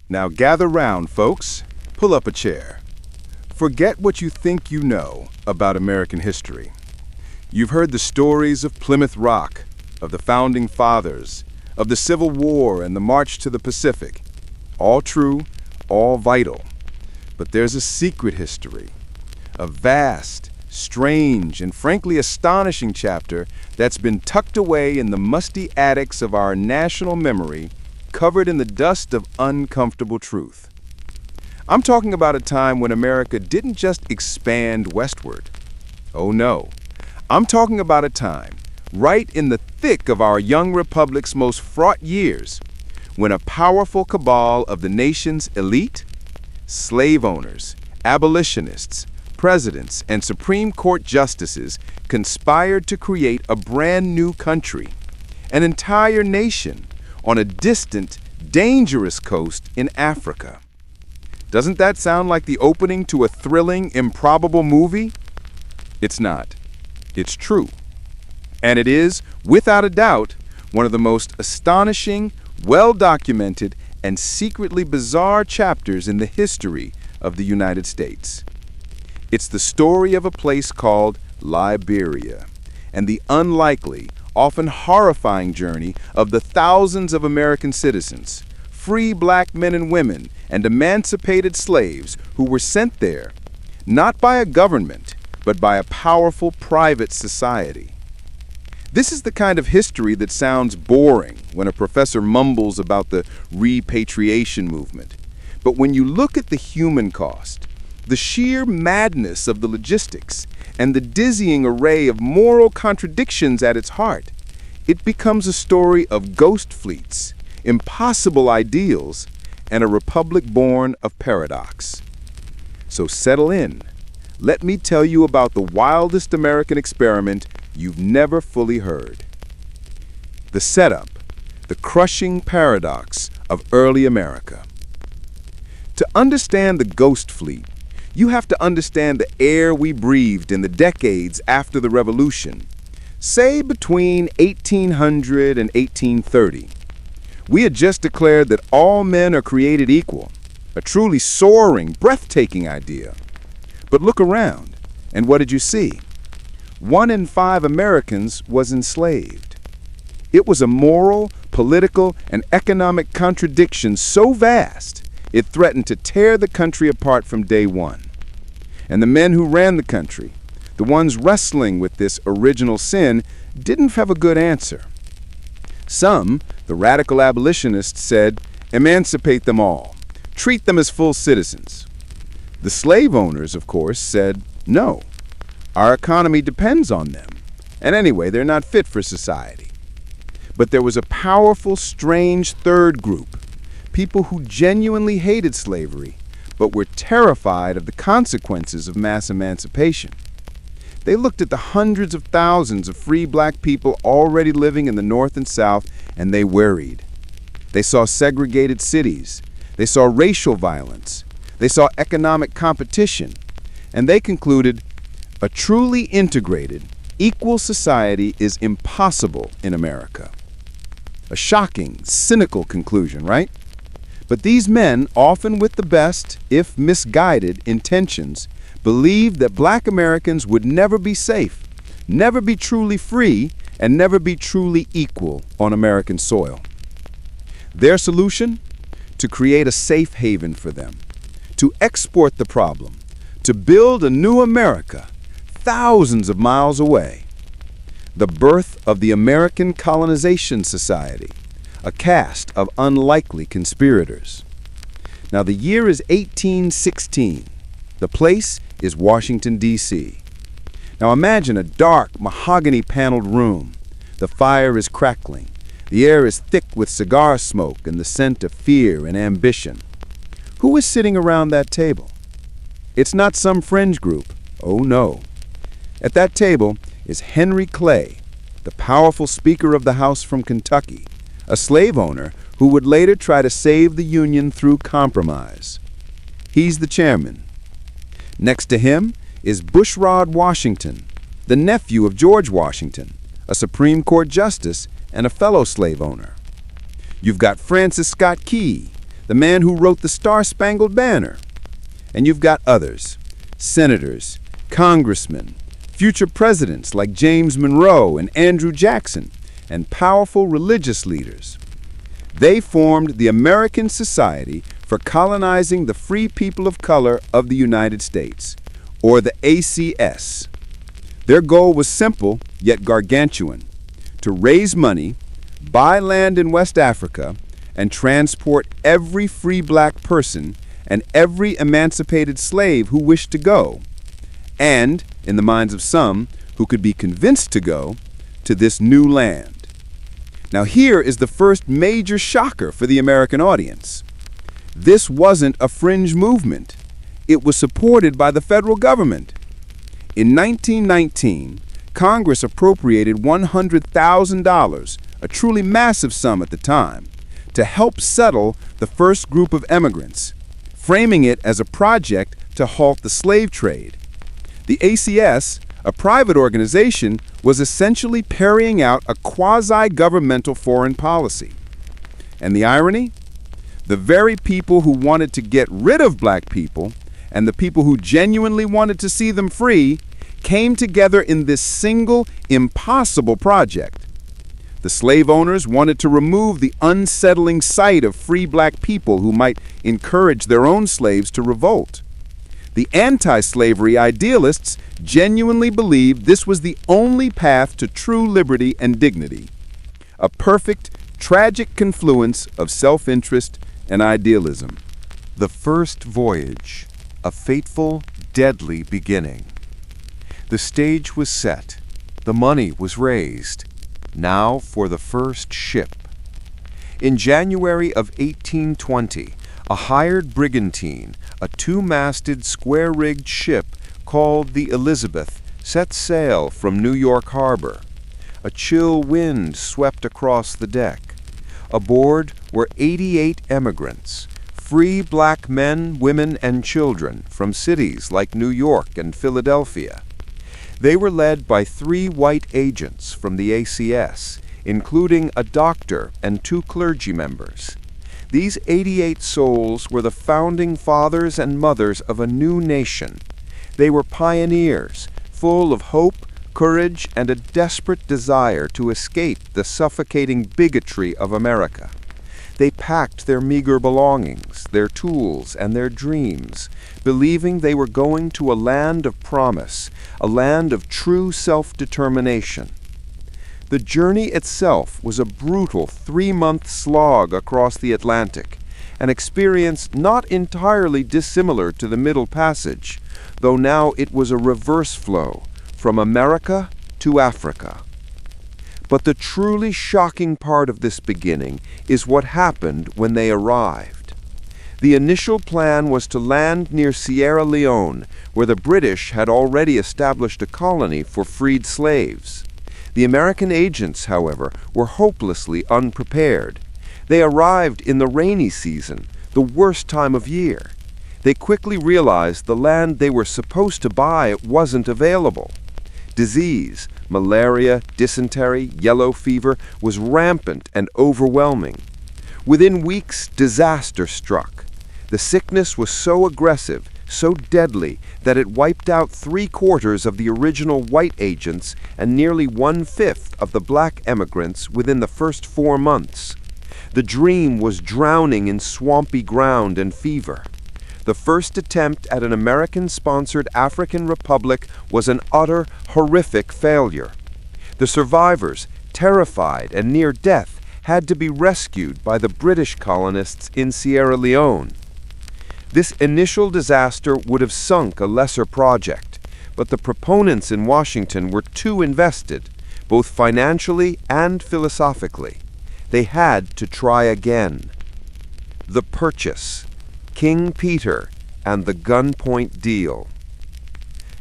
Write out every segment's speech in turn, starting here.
Now gather round, folks. Pull up a chair. Forget what you think you know about American history. You've heard the stories of Plymouth Rock, of the Founding Fathers, of the Civil War and the March to the Pacific. All true, all vital. But there's a secret history, a vast, strange, and frankly astonishing chapter that's been tucked away in the musty attics of our national memory, covered in the dust of uncomfortable truth. I'm talking about a time when America didn't just expand westward. Oh no. I'm talking about a time, right in the thick of our young republic's most fraught years, when a powerful cabal of the nation's elite, slave owners, abolitionists, presidents, and Supreme Court justices conspired to create a brand new country, an entire nation, on a distant, dangerous coast in Africa. Doesn't that sound like the opening to a thrilling, improbable movie? It's not. It's true. And it is, without a doubt, one of the most astonishing, well-documented, and secretly bizarre chapters in the history of the United States. It's the story of a place called Liberia, and the unlikely, often horrifying journey of the thousands of American citizens, free black men and women, and emancipated slaves who were sent there, not by a government, but by a powerful private society. This is the kind of history that sounds boring when a professor mumbles about the repatriation movement. But when you look at the human cost, the sheer madness of the logistics, and the dizzying array of moral contradictions at its heart, it becomes a story of ghost fleets, impossible ideals, and a republic born of paradox. So settle in. Let me tell you about the wildest American experiment you've never fully heard. The setup, the crushing paradox of early America. To understand the ghost fleet, you have to understand the air we breathed in the decades after the Revolution, say between 1800 and 1830. We had just declared that all men are created equal, a truly soaring, breathtaking idea. But look around, and what did you see? 1 in 5 Americans was enslaved. It was a moral, political, and economic contradiction so vast, it threatened to tear the country apart from day one. And the men who ran the country, the ones wrestling with this original sin, didn't have a good answer. Some, the radical abolitionists, said, emancipate them all, treat them as full citizens. The slave owners, of course, said, no, our economy depends on them, and anyway, they're not fit for society. But there was a powerful, strange third group, people who genuinely hated slavery, but were terrified of the consequences of mass emancipation. They looked at the hundreds of thousands of free black people already living in the North and South, and they worried. They saw segregated cities. They saw racial violence. They saw economic competition. And they concluded, a truly integrated, equal society is impossible in America. A shocking, cynical conclusion, right? But these men, often with the best, if misguided, intentions, believed that black Americans would never be safe, never be truly free, and never be truly equal on American soil. Their solution? To create a safe haven for them, to export the problem, to build a new America thousands of miles away. The birth of the American Colonization Society, a cast of unlikely conspirators. Now the year is 1816. The place is Washington, D.C. Now imagine a dark, mahogany-paneled room. The fire is crackling. The air is thick with cigar smoke and the scent of fear and ambition. Who is sitting around that table? It's not some fringe group. Oh no. At that table is Henry Clay, the powerful Speaker of the House from Kentucky, a slave owner who would later try to save the Union through compromise. He's the chairman. Next to him is Bushrod Washington, the nephew of George Washington, a Supreme Court justice and a fellow slave owner. You've got Francis Scott Key, the man who wrote the Star-Spangled Banner. And you've got others, senators, congressmen, future presidents like James Monroe and Andrew Jackson, and powerful religious leaders. They formed the American Society for Colonizing the Free People of Color of the United States, or the ACS. Their goal was simple, yet gargantuan: to raise money, buy land in West Africa, and transport every free black person and every emancipated slave who wished to go, and, in the minds of some who could be convinced to go, to this new land. Now here is the first major shocker for the American audience. This wasn't a fringe movement. It was supported by the federal government. In 1919, Congress appropriated $100,000, a truly massive sum at the time, to help settle the first group of immigrants, framing it as a project to halt the slave trade. The ACS, a private organization, was essentially carrying out a quasi-governmental foreign policy. And the irony? The very people who wanted to get rid of black people and the people who genuinely wanted to see them free came together in this single, impossible project. The slave owners wanted to remove the unsettling sight of free black people who might encourage their own slaves to revolt. The anti-slavery idealists genuinely believed this was the only path to true liberty and dignity. A perfect, tragic confluence of self-interest and idealism. The first voyage, a fateful, deadly beginning. The stage was set. The money was raised. Now for the first ship. In January of 1820, a hired brigantine, a two-masted, square-rigged ship called the Elizabeth, set sail from New York Harbor. A chill wind swept across the deck. Aboard were 88 emigrants, free black men, women, and children from cities like New York and Philadelphia. They were led by 3 white agents from the ACS, including a doctor and 2 clergy members. These 88 souls were the founding fathers and mothers of a new nation. They were pioneers, full of hope, courage, and a desperate desire to escape the suffocating bigotry of America. They packed their meager belongings, their tools, and their dreams, believing they were going to a land of promise, a land of true self-determination. The journey itself was a brutal 3-month slog across the Atlantic, an experience not entirely dissimilar to the Middle Passage, though now it was a reverse flow, from America to Africa. But the truly shocking part of this beginning is what happened when they arrived. The initial plan was to land near Sierra Leone, where the British had already established a colony for freed slaves. The American agents, however, were hopelessly unprepared. They arrived in the rainy season, the worst time of year. They quickly realized the land they were supposed to buy wasn't available. Disease, malaria, dysentery, yellow fever, was rampant and overwhelming. Within weeks, disaster struck. The sickness was so aggressive, so deadly, that it wiped out 3/4 of the original white agents and nearly 1/5 of the black emigrants within the first 4 months. The dream was drowning in swampy ground and fever. The first attempt at an American-sponsored African republic was an utter, horrific failure. The survivors, terrified and near death, had to be rescued by the British colonists in Sierra Leone. This initial disaster would have sunk a lesser project, but the proponents in Washington were too invested, both financially and philosophically. They had to try again. The Purchase, King Peter, and the gunpoint deal.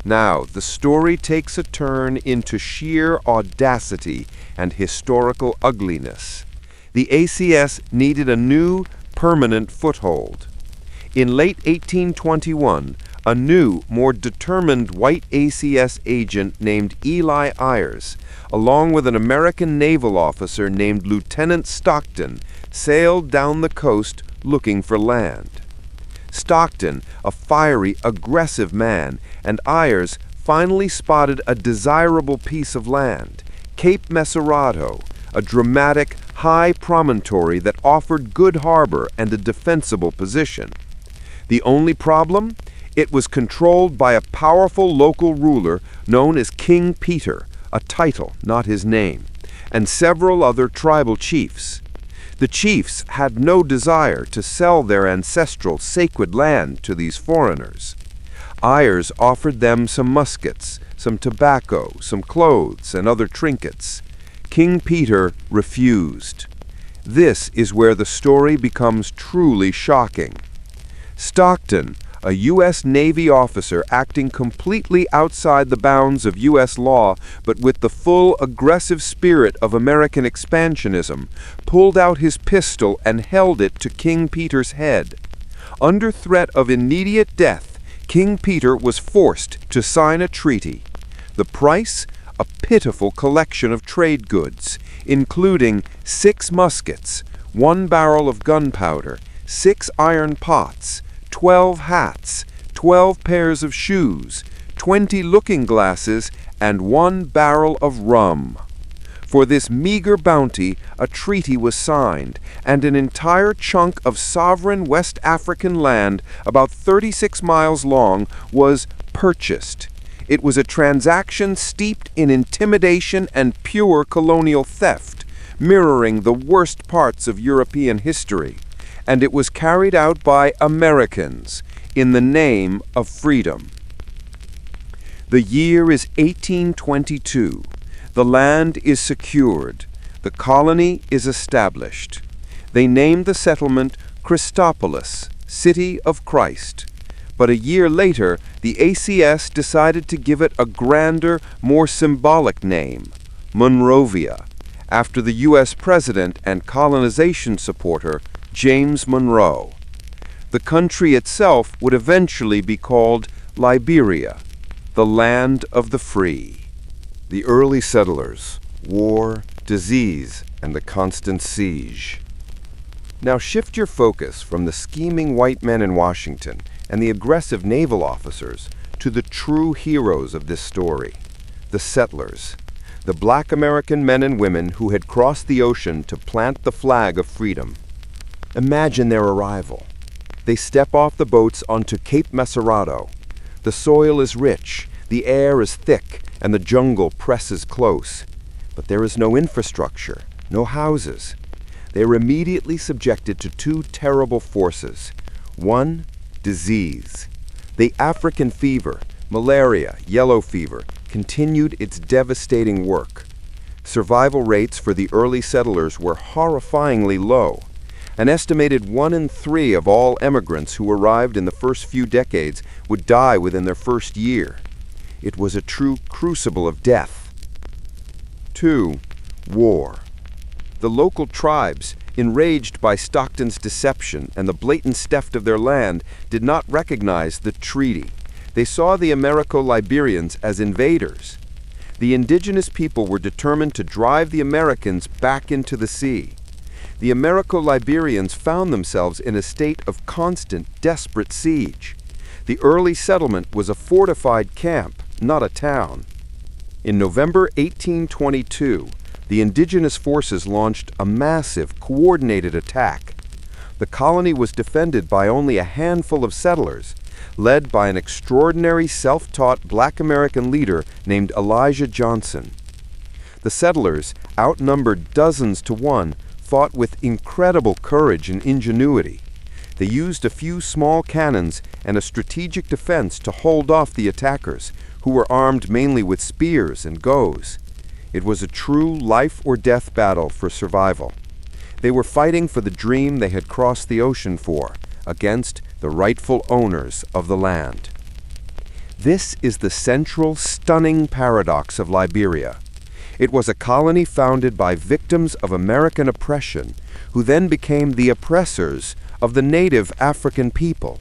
Now, the story takes a turn into sheer audacity and historical ugliness. The ACS needed a new, permanent foothold. In late 1821, a new, more determined white ACS agent named Eli Ayers, along with an American naval officer named Lieutenant Stockton, sailed down the coast looking for land. Stockton, a fiery, aggressive man, and Ayers finally spotted a desirable piece of land, Cape Mesurado, a dramatic, high promontory that offered good harbor and a defensible position. The only problem? It was controlled by a powerful local ruler known as King Peter, a title, not his name, and several other tribal chiefs. The chiefs had no desire to sell their ancestral sacred land to these foreigners. Ayers offered them some muskets, some tobacco, some clothes, and other trinkets. King Peter refused. This is where the story becomes truly shocking. Stockton, a U.S. Navy officer acting completely outside the bounds of U.S. law, but with the full aggressive spirit of American expansionism, pulled out his pistol and held it to King Peter's head. Under threat of immediate death, King Peter was forced to sign a treaty. The price? A pitiful collection of trade goods, including 6 muskets, 1 barrel of gunpowder, 6 iron pots, 12 hats, 12 pairs of shoes, 20 looking glasses, and 1 barrel of rum. For this meager bounty, a treaty was signed, and an entire chunk of sovereign West African land, about 36 miles long, was purchased. It was a transaction steeped in intimidation and pure colonial theft, mirroring the worst parts of European history. And it was carried out by Americans in the name of freedom. The year is 1822. The land is secured. The colony is established. They named the settlement Christopolis, City of Christ. But a year later, the ACS decided to give it a grander, more symbolic name, Monrovia, after the U.S. President and colonization supporter James Monroe. The country itself would eventually be called Liberia, the land of the free. The early settlers, war, disease, and the constant siege. Now shift your focus from the scheming white men in Washington and the aggressive naval officers to the true heroes of this story, the settlers, the black American men and women who had crossed the ocean to plant the flag of freedom. Imagine their arrival. They step off the boats onto Cape Mesurado. The soil is rich, the air is thick, and the jungle presses close. But there is no infrastructure, no houses. They are immediately subjected to 2 terrible forces. 1, disease. The African fever, malaria, yellow fever, continued its devastating work. Survival rates for the early settlers were horrifyingly low. An estimated 1 in 3 of all emigrants who arrived in the first few decades would die within their first year. It was a true crucible of death. 2, war. The local tribes, enraged by Stockton's deception and the blatant theft of their land, did not recognize the treaty. They saw the Americo-Liberians as invaders. The indigenous people were determined to drive the Americans back into the sea. The Americo-Liberians found themselves in a state of constant, desperate siege. The early settlement was a fortified camp, not a town. In November 1822, the indigenous forces launched a massive, coordinated attack. The colony was defended by only a handful of settlers, led by an extraordinary self-taught black American leader named Elijah Johnson. The settlers, outnumbered dozens to 1, fought with incredible courage and ingenuity. They used a few small cannons and a strategic defense to hold off the attackers, who were armed mainly with spears and goes. It was a true life-or-death battle for survival. They were fighting for the dream they had crossed the ocean for, against the rightful owners of the land. This is the central, stunning paradox of Liberia. It was a colony founded by victims of American oppression, who then became the oppressors of the native African people.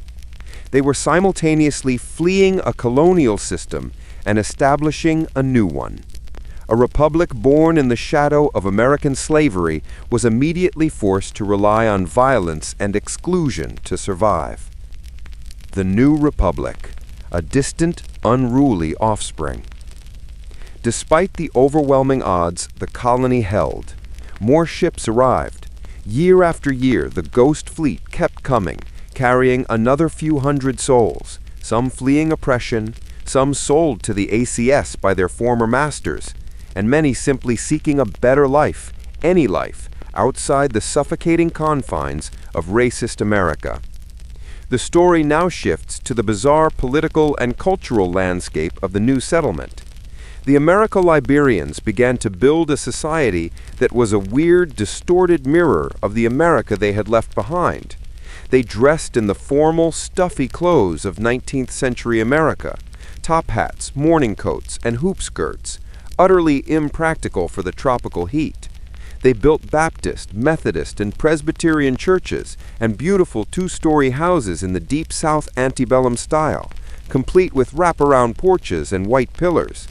They were simultaneously fleeing a colonial system and establishing a new one. A republic born in the shadow of American slavery was immediately forced to rely on violence and exclusion to survive. The new republic, a distant, unruly offspring. Despite the overwhelming odds, the colony held. More ships arrived. Year after year, the ghost fleet kept coming, carrying another few hundred souls, some fleeing oppression, some sold to the ACS by their former masters, and many simply seeking a better life, any life, outside the suffocating confines of racist America. The story now shifts to the bizarre political and cultural landscape of the new settlement. The Americo-Liberians began to build a society that was a weird, distorted mirror of the America they had left behind. They dressed in the formal, stuffy clothes of 19th century America, top hats, morning coats, and hoop skirts, utterly impractical for the tropical heat. They built Baptist, Methodist, and Presbyterian churches and beautiful two-story houses in the Deep South antebellum style, complete with wraparound porches and white pillars.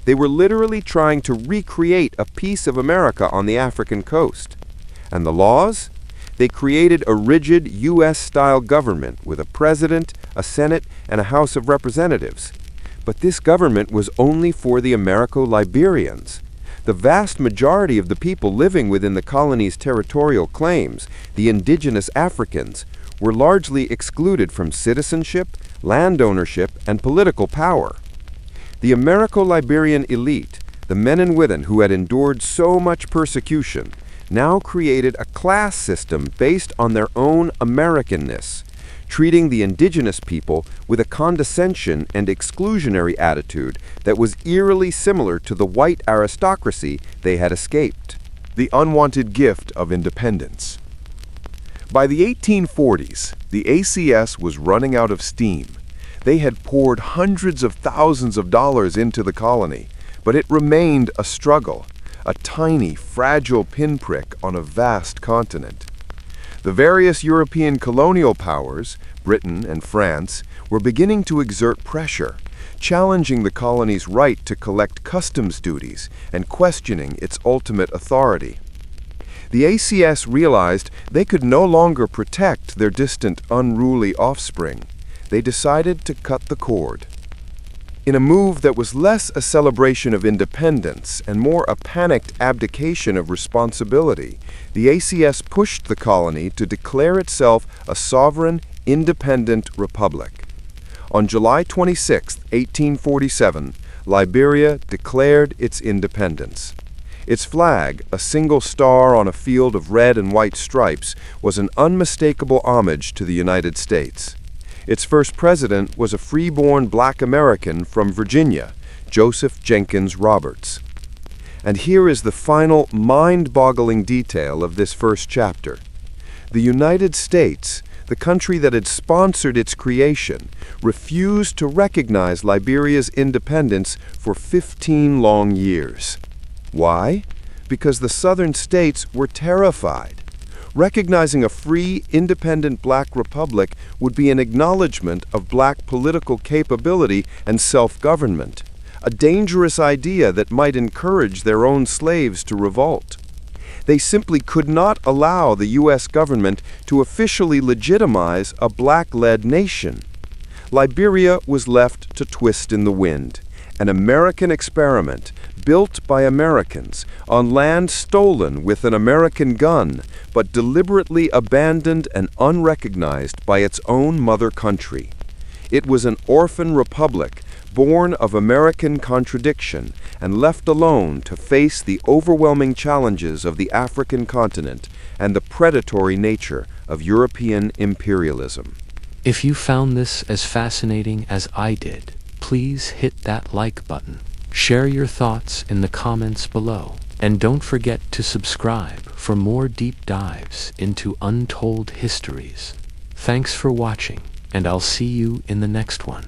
They were literally trying to recreate a piece of America on the African coast. And the laws? They created a rigid U.S.-style government with a president, a Senate, and a House of Representatives. But this government was only for the Americo-Liberians. The vast majority of the people living within the colony's territorial claims, the indigenous Africans, were largely excluded from citizenship, land ownership, and political power. The Americo-Liberian elite, the men and women who had endured so much persecution, now created a class system based on their own Americanness, treating the indigenous people with a condescension and exclusionary attitude that was eerily similar to the white aristocracy they had escaped. The unwanted gift of independence. By the 1840s, the ACS was running out of steam. They had poured hundreds of thousands of dollars into the colony, but it remained a struggle, a tiny, fragile pinprick on a vast continent. The various European colonial powers, Britain and France, were beginning to exert pressure, challenging the colony's right to collect customs duties and questioning its ultimate authority. The ACS realized they could no longer protect their distant, unruly offspring. They decided to cut the cord. In a move that was less a celebration of independence and more a panicked abdication of responsibility, the ACS pushed the colony to declare itself a sovereign, independent republic. On July 26, 1847, Liberia declared its independence. Its flag, a single star on a field of red and white stripes, was an unmistakable homage to the United States. Its first president was a free-born black American from Virginia, Joseph Jenkins Roberts. And here is the final mind-boggling detail of this first chapter. The United States, the country that had sponsored its creation, refused to recognize Liberia's independence for 15 long years. Why? Because the southern states were terrified. Recognizing a free, independent black republic would be an acknowledgement of black political capability and self-government, a dangerous idea that might encourage their own slaves to revolt. They simply could not allow the U.S. government to officially legitimize a black-led nation. Liberia was left to twist in the wind, an American experiment built by Americans on land stolen with an American gun, but deliberately abandoned and unrecognized by its own mother country. It was an orphan republic, born of American contradiction and left alone to face the overwhelming challenges of the African continent and the predatory nature of European imperialism. If you found this as fascinating as I did, please hit that like button. Share your thoughts in the comments below. And don't forget to subscribe for more deep dives into untold histories. Thanks for watching, and I'll see you in the next one.